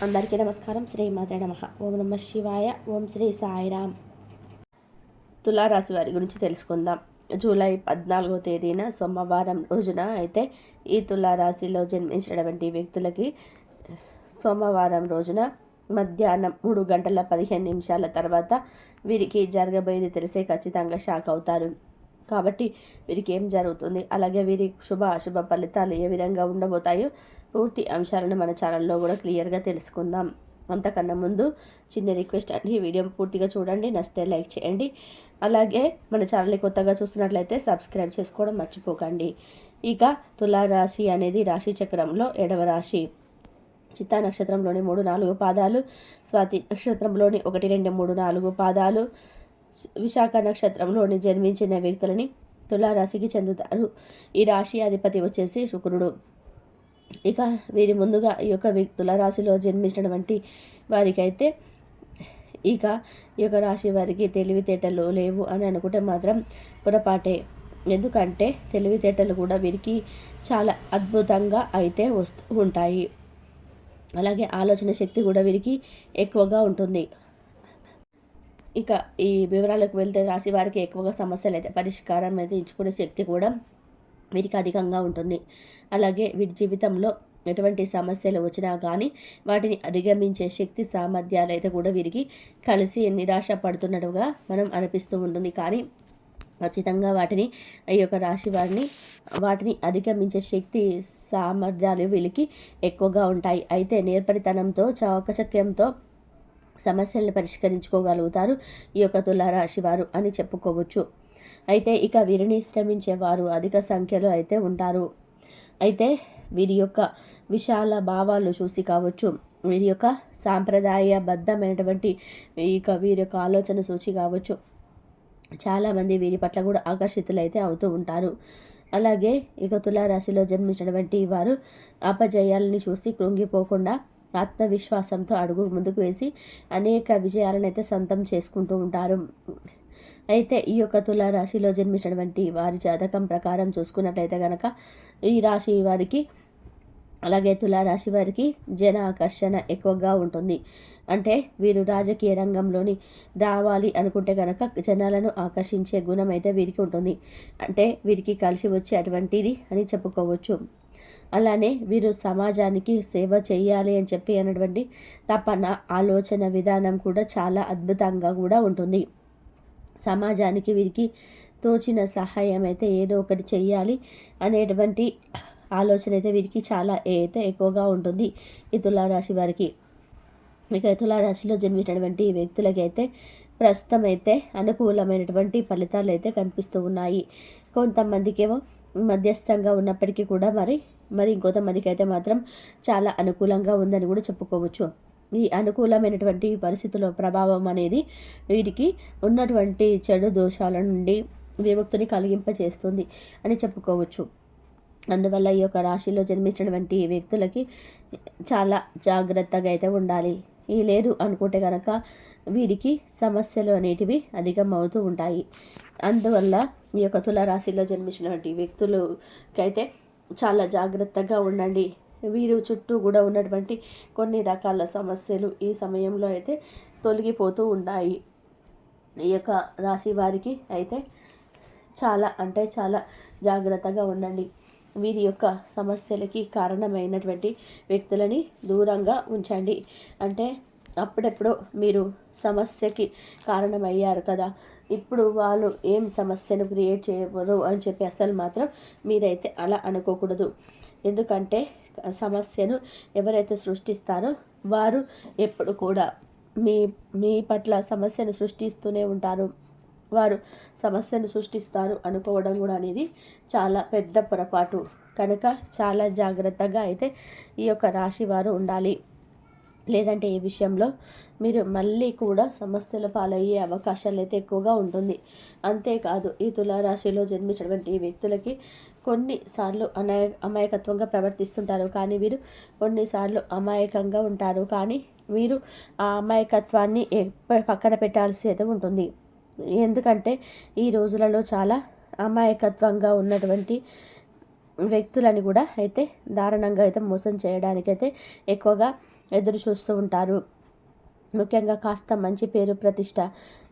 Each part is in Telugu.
అందరికీ నమస్కారం. శ్రీమాతే నమః. ఓం నమః శివాయ. ఓం శ్రీ సాయిరామ్. తులారాశి వారి గురించి తెలుసుకుందాం. జూలై 14వ తేదీన సోమవారం రోజున అయితే ఈ తులారాశిలో జన్మించినటువంటి వ్యక్తులకి సోమవారం రోజున మధ్యాహ్నం 3:15 తర్వాత వీరికి జరగబోయేది తెలిసే ఖచ్చితంగా షాక్ అవుతారు. కాబట్టి వీరికి ఏం జరుగుతుంది, అలాగే వీరి శుభ అశుభ ఫలితాలు ఏ విధంగా ఉండబోతాయో పూర్తి అంశాలను మన ఛానల్లో కూడా క్లియర్గా తెలుసుకుందాం. అంతకన్నా ముందు చిన్న రిక్వెస్ట్ అండి, ఈ వీడియో పూర్తిగా చూడండి, నచ్చితే లైక్ చేయండి. అలాగే మన ఛానల్ని కొత్తగా చూస్తున్నట్లయితే సబ్స్క్రైబ్ చేసుకోవడం మర్చిపోకండి. ఇక తులారాశి అనేది రాశి చక్రంలో 7వ రాశి. చిత్తా నక్షత్రంలోని 3-4 పాదాలు, స్వాతి నక్షత్రంలోని 1, 2, 3, 4 పాదాలు, విశాఖ నక్షత్రంలోని జన్మించిన వ్యక్తులని తులారాశికి చెందుతారు. ఈ రాశి అధిపతి వచ్చేసి శుక్రుడు. ఇక వీరి ముందుగా ఈ యొక్క తులారాశిలో జన్మించినటువంటి వారికైతే ఈ యొక్క రాశి వారికి తెలివితేటలు లేవు అని అనుకుంటే మాత్రం పొరపాటే. ఎందుకంటే తెలివితేటలు కూడా వీరికి చాలా అద్భుతంగా అయితే వస్తూ ఉంటాయి. అలాగే ఆలోచన శక్తి కూడా వీరికి ఎక్కువగా ఉంటుంది. ఇక ఈ వివరాలకు వెళ్తే రాశి వారికి ఎక్కువగా సమస్యలు అయితే పరిష్కారం అయితే ఇచ్చుకునే శక్తి కూడా వీరికి అధికంగా ఉంటుంది. అలాగే వీరి జీవితంలో ఎటువంటి సమస్యలు వచ్చినా కానీ వాటిని అధిగమించే శక్తి సామర్థ్యాలు అయితే కూడా వీరికి కలిసి నిరాశ పడుతున్నట్టుగా మనం అనిపిస్తూ ఉంటుంది. కానీ ఖచ్చితంగా ఈ యొక్క రాశి వాటిని అధిగమించే శక్తి సామర్థ్యాలు వీళ్ళకి ఎక్కువగా ఉంటాయి. అయితే నేర్పరితనంతో చాకచక్యంతో సమస్యలను పరిష్కరించుకోగలుగుతారు ఈ యొక్క తులారాశి వారు అని చెప్పుకోవచ్చు. అయితే ఇక వీరిని శ్రమించేవారు అధిక సంఖ్యలో అయితే ఉంటారు. అయితే వీరి యొక్క విశాల భావాలు చూసి కావచ్చు, వీరి యొక్క సాంప్రదాయబద్ధమైనటువంటి వీరి యొక్క ఆలోచన చూసి కావచ్చు, చాలామంది వీరి పట్ల కూడా ఆకర్షితులైతే అవుతూ ఉంటారు. అలాగే ఇక తులారాశిలో జన్మించినటువంటి వారు అపజయాలని చూసి కృంగిపోకుండా ఆత్మవిశ్వాసంతో అడుగు ముందుకు వేసి అనేక విజయాలను అయితే సొంతం చేసుకుంటూ ఉంటారు. అయితే ఈ యొక్క తులారాశిలో జన్మించినటువంటి వారి జాతకం ప్రకారం చూసుకున్నట్లయితే కనుక ఈ రాశి వారికి అలాగే తులారాశి వారికి జన ఆకర్షణ ఎక్కువగా ఉంటుంది. అంటే వీరు రాజకీయ రంగంలోని రావాలి అనుకుంటే కనుక జనాలను ఆకర్షించే గుణం అయితే వీరికి ఉంటుంది. అంటే వీరికి కలిసి వచ్చే అటువంటిది అని చెప్పుకోవచ్చు. అలానే వీరు సమాజానికి సేవ చేయాలి అని చెప్పి అన్నటువంటి తపన ఆలోచన విధానం కూడా చాలా అద్భుతంగా కూడా ఉంటుంది. సమాజానికి వీరికి తోచిన సహాయం అయితే ఏదో ఒకటి చెయ్యాలి అనేటువంటి ఆలోచన అయితే వీరికి చాలా ఎక్కువగా ఉంటుంది ఈ తులారాశి వారికి. ఇక తులారాశిలో జన్మించినటువంటి వ్యక్తులకైతే ప్రస్తుతం అయితే అనుకూలమైనటువంటి ఫలితాలు అయితే కనిపిస్తూ ఉన్నాయి. కొంతమందికేమో మధ్యస్థంగా ఉన్నప్పటికీ కూడా మరి ఇంకొంతమందికి అయితే మాత్రం చాలా అనుకూలంగా ఉందని కూడా చెప్పుకోవచ్చు. ఈ అనుకూలమైనటువంటి పరిస్థితుల ప్రభావం అనేది వీరికి ఉన్నటువంటి చెడు దోషాల నుండి విముక్తిని కలిగింపచేస్తుంది అని చెప్పుకోవచ్చు. అందువల్ల ఈ యొక్క రాశిలో జన్మించినటువంటి వ్యక్తులకి చాలా జాగ్రత్తగా అయితే ఉండాలి. ఈ లేదు అనుకుంటే కనుక వీరికి సమస్యలు అనేటివి అధికం అవుతూ ఉంటాయి. అందువల్ల ఈ యొక్క తులారాశిలో జన్మించినటువంటి వ్యక్తులకైతే చాలా జాగ్రత్తగా ఉండండి. వీరు చుట్టూ కూడా ఉన్నటువంటి కొన్ని రకాల సమస్యలు ఈ సమయంలో అయితే తొలగిపోతూ ఉన్నాయి. ఈ యొక్క రాశి వారికి అయితే చాలా జాగ్రత్తగా ఉండండి. వీరి యొక్క సమస్యలకి కారణమైనటువంటి వ్యక్తులని దూరంగా ఉంచండి. అంటే అప్పుడెప్పుడు మీరు సమస్యకి కారణమయ్యారు కదా, ఇప్పుడు వాళ్ళు ఏం సమస్యను క్రియేట్ చేయకూడదు అని చెప్పి అసలు మాత్రం మీరైతే అలా అనుకోకూడదు. ఎందుకంటే సమస్యను ఎవరైతే సృష్టిస్తారో వారు ఎప్పుడు కూడా మీ పట్ల సమస్యను సృష్టిస్తూనే ఉంటారు. వారు సమస్యను సృష్టిస్తారు అనుకోవడం కూడా అనేది చాలా పెద్ద పొరపాటు. కనుక చాలా జాగ్రత్తగా అయితే ఈ యొక్క రాశి వారు ఉండాలి. లేదంటే ఈ విషయంలో మీరు మళ్ళీ కూడా సమస్యల పాలయ్యే అవకాశాలు అయితే ఎక్కువగా ఉంటుంది. అంతేకాదు ఈ తులారాశిలో జన్మించినటువంటి వ్యక్తులకి కొన్నిసార్లు అమాయకత్వంగా ప్రవర్తిస్తుంటారు. కానీ వీరు కొన్నిసార్లు అమాయకంగా ఉంటారు. కానీ మీరు ఆ అమాయకత్వాన్ని పక్కన పెట్టాల్సి అయితే ఉంటుంది. ఎందుకంటే ఈ రోజులలో చాలా అమాయకత్వంగా ఉన్నటువంటి వ్యక్తులని కూడా అయితే దారుణంగా అయితే మోసం చేయడానికైతే ఎక్కువగా ఎదురు చూస్తూ ఉంటారు. ముఖ్యంగా కాస్త మంచి పేరు ప్రతిష్ట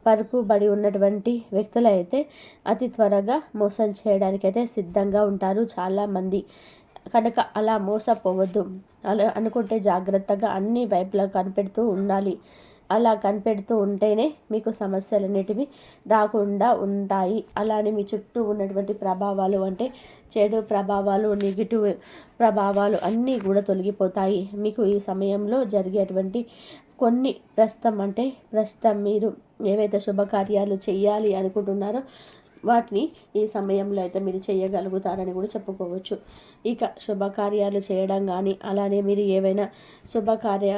పలుకుబడి ఉన్నటువంటి వ్యక్తులైతే అతి త్వరగా మోసం చేయడానికైతే సిద్ధంగా ఉంటారు చాలామంది. కనుక అలా మోసపోవద్దు. అలా అనుకుంటే జాగ్రత్తగా అన్ని వైపులా కనిపెడుతూ ఉండాలి. అలా కనిపెడుతూ ఉంటేనే మీకు సమస్యలు అనేటివి రాకుండా ఉంటాయి. అలానే మీ చుట్టూ ఉన్నటువంటి ప్రభావాలు అంటే చెడు ప్రభావాలు, నెగిటివ్ ప్రభావాలు అన్నీ కూడా తొలగిపోతాయి. మీకు ఈ సమయంలో జరిగేటువంటి కొన్ని ప్రస్తుతం మీరు ఏవైతే శుభకార్యాలు చేయాలి అనుకుంటున్నారో వాటిని ఈ సమయంలో అయితే మీరు చేయగలుగుతారని కూడా చెప్పుకోవచ్చు. ఇక శుభకార్యాలు చేయడం కానీ అలానే మీరు ఏవైనా శుభకార్య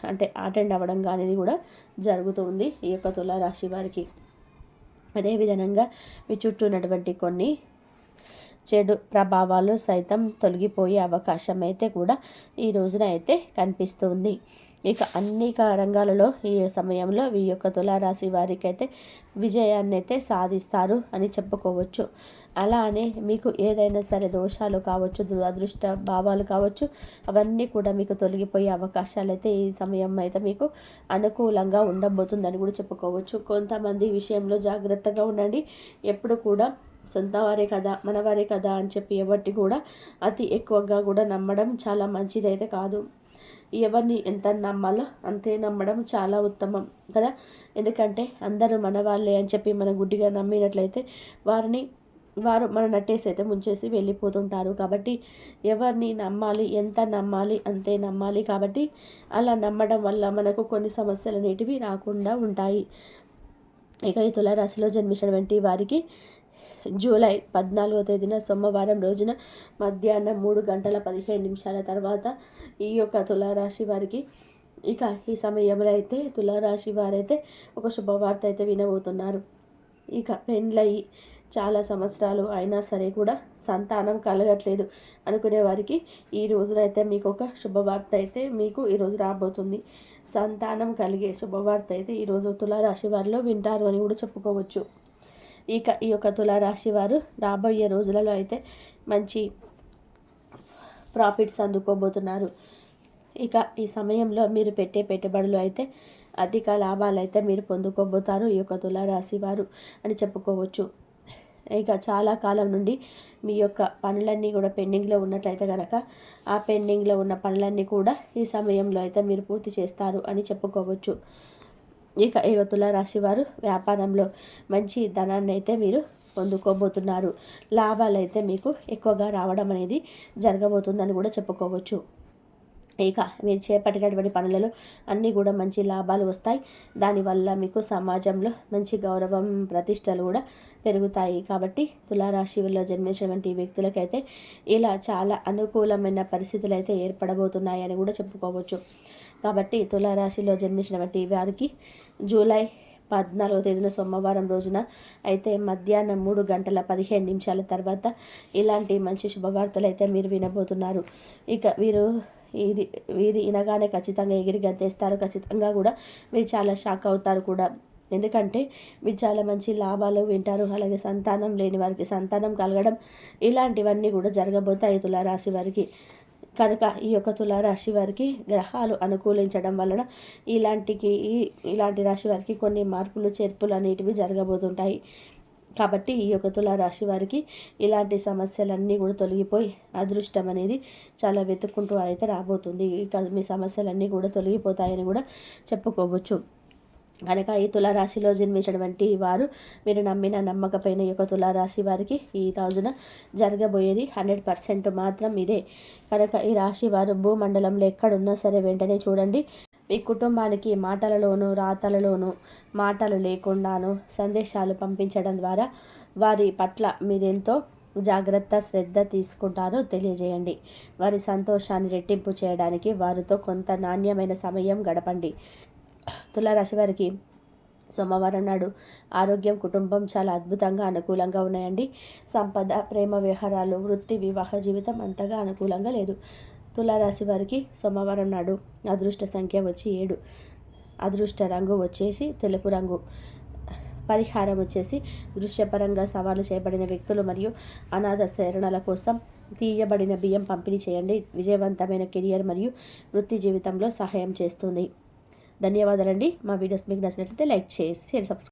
అంటే అటెండ్ అవ్వడం కానీ కూడా జరుగుతుంది ఈ యొక్క తులారాశి వారికి. అదేవిధంగా మీ చుట్టూ ఉన్నటువంటి కొన్ని చెడు ప్రభావాలు సైతం తొలగిపోయే అవకాశం అయితే కూడా ఈ రోజున అయితే కనిపిస్తుంది. ఇక అన్ని రంగాలలో ఈ సమయంలో ఈ యొక్క తులారాశి వారికి అయితే విజయాన్ని అయితే సాధిస్తారు అని చెప్పుకోవచ్చు. అలానే మీకు ఏదైనా సరే దోషాలు కావచ్చు, దురదృష్ట భావాలు కావచ్చు, అవన్నీ కూడా మీకు తొలగిపోయే అవకాశాలు అయితే ఈ సమయం అయితే మీకు అనుకూలంగా ఉండబోతుందని కూడా చెప్పుకోవచ్చు. కొంతమంది విషయంలో జాగ్రత్తగా ఉండండి. ఎప్పుడు కూడా సొంత వారే కదా, మనవారే కదా అని చెప్పి ఎవరిని కూడా అతి ఎక్కువగా కూడా నమ్మడం చాలా మంచిదైతే కాదు. ఎవరిని ఎంత నమ్మాలో అంతే నమ్మడం చాలా ఉత్తమం కదా. ఎందుకంటే అందరూ మన వాళ్ళే అని చెప్పి మనం గుడ్డిగా నమ్మినట్లయితే వారు మన నట్టేసి అయితే ముంచేసి వెళ్ళిపోతుంటారు. కాబట్టి ఎవరిని నమ్మాలి, ఎంత నమ్మాలి అంతే నమ్మాలి. కాబట్టి అలా నమ్మడం వల్ల మనకు కొన్ని సమస్యలు అనేటివి రాకుండా ఉంటాయి. ఇక ఈ తులారాశిలో జన్మించినటువంటి వారికి జూలై 14వ తేదీన సోమవారం రోజున మధ్యాహ్నం 3:15 తర్వాత ఈ యొక్క తులారాశి వారికి ఇక ఈ సమయంలో అయితే తులారాశి వారైతే ఒక శుభవార్త అయితే వినబోతున్నారు. ఇక పెండ్లయ్యి చాలా సంవత్సరాలు అయినా సరే కూడా సంతానం కలగట్లేదు అనుకునే వారికి ఈ రోజునైతే మీకు ఒక శుభవార్త అయితే మీకు ఈరోజు రాబోతుంది. సంతానం కలిగే శుభవార్త అయితే ఈరోజు తులారాశి వారిలో వింటారు అని కూడా చెప్పుకోవచ్చు. ఇక ఈ యొక్క తులారాశి వారు రాబోయే రోజులలో అయితే మంచి ప్రాఫిట్స్ అందుకోబోతున్నారు. ఇక ఈ సమయంలో మీరు పెట్టే పెట్టుబడులు అయితే అధిక లాభాలు అయితే మీరు పొందుకోబోతారు ఈ యొక్క తులారాశి వారు అని చెప్పుకోవచ్చు. ఇక చాలా కాలం నుండి మీ యొక్క పనులన్నీ కూడా పెండింగ్లో ఉన్నట్లయితే కనుక ఆ పెండింగ్లో ఉన్న పనులన్నీ కూడా ఈ సమయంలో అయితే మీరు పూర్తి చేస్తారు అని చెప్పుకోవచ్చు. ఇక ఈ తులారాశి వారు వ్యాపారంలో మంచి ధనాన్ని అయితే మీరు పొందుకోబోతున్నారు. లాభాలు అయితే మీకు ఎక్కువగా రావడం అనేది జరగబోతుందని కూడా చెప్పుకోవచ్చు. ఇక మీరు చేపట్టినటువంటి పనులలో అన్నీ కూడా మంచి లాభాలు వస్తాయి. దానివల్ల మీకు సమాజంలో మంచి గౌరవం, ప్రతిష్టలు కూడా పెరుగుతాయి. కాబట్టి తులారాశిలో జన్మించినటువంటి వ్యక్తులకైతే ఇలా చాలా అనుకూలమైన పరిస్థితులు అయితే ఏర్పడబోతున్నాయని కూడా చెప్పుకోవచ్చు. కాబట్టి తులారాశిలో జన్మించినటువంటి వారికి జూలై 14వ తేదీన సోమవారం రోజున అయితే మధ్యాహ్నం 3:15 తర్వాత ఇలాంటి మంచి శుభవార్తలు అయితే మీరు వినబోతున్నారు. ఇక ఇది వినగానే ఖచ్చితంగా ఎగిరి గంతేస్తారు. ఖచ్చితంగా కూడా మీరు చాలా షాక్ అవుతారు కూడా. ఎందుకంటే మీరు చాలా మంచి లాభాలు వింటారు. అలాగే సంతానం లేని వారికి సంతానం కలగడం ఇలాంటివన్నీ కూడా జరగబోతాయి తులారాశి వారికి. కనుక ఈ యొక్క తులారాశి వారికి గ్రహాలు అనుకూలించడం వలన ఇలాంటి రాశి వారికి కొన్ని మార్పులు చేర్పులు అనేటివి జరగబోతుంటాయి. కాబట్టి ఈ యొక్క తులారాశి వారికి ఇలాంటి సమస్యలన్నీ కూడా తొలగిపోయి అదృష్టం అనేది చాలా వెతుక్కుంటూ అయితే రాబోతుంది. ఇక మీ సమస్యలన్నీ కూడా తొలగిపోతాయని కూడా చెప్పుకోవచ్చు. కనుక ఈ తులారాశిలో జన్మించినటువంటి వారు మీరు నమ్మిన నమ్మకపోయిన యొక్క తులారాశి వారికి ఈ రోజున జరగబోయేది 100% మాత్రం ఇదే. కనుక ఈ రాశి వారు భూమండలంలో ఎక్కడున్నా సరే వెంటనే చూడండి. మీ కుటుంబానికి మాటలలోనూ రాతలలోనూ మాటలు లేకుండాను సందేశాలు పంపించడం ద్వారా వారి పట్ల మీరెంతో జాగ్రత్త శ్రద్ధ తీసుకుంటారో తెలియజేయండి. వారి సంతోషాన్ని రెట్టింపు చేయడానికి వారితో కొంత నాణ్యమైన సమయం గడపండి. తులారాశి వారికి సోమవారం నాడు ఆరోగ్యం, కుటుంబం చాలా అద్భుతంగా అనుకూలంగా ఉన్నాయండి. సంపద, ప్రేమ వ్యవహారాలు, వృత్తి, వివాహ జీవితం అంతగా అనుకూలంగా లేదు. తులారాశి వారికి సోమవారం నాడు అదృష్ట సంఖ్య వచ్చి 7, అదృష్ట రంగు వచ్చేసి తెలుపు రంగు, పరిహారం వచ్చేసి దృశ్యపరంగా సవాలు చేయబడిన వ్యక్తులు మరియు అనాథ శరణాల కోసం తీయబడిన బియ్యం పంపిణీ చేయండి. విజయవంతమైన కెరియర్ మరియు వృత్తి జీవితంలో సహాయం చేస్తుంది. ధన్యవాదాలండి. మా వీడియోస్ మీకు నచ్చినట్లయితే లైక్ చేసి షేర్ సబ్స్క్రైబ్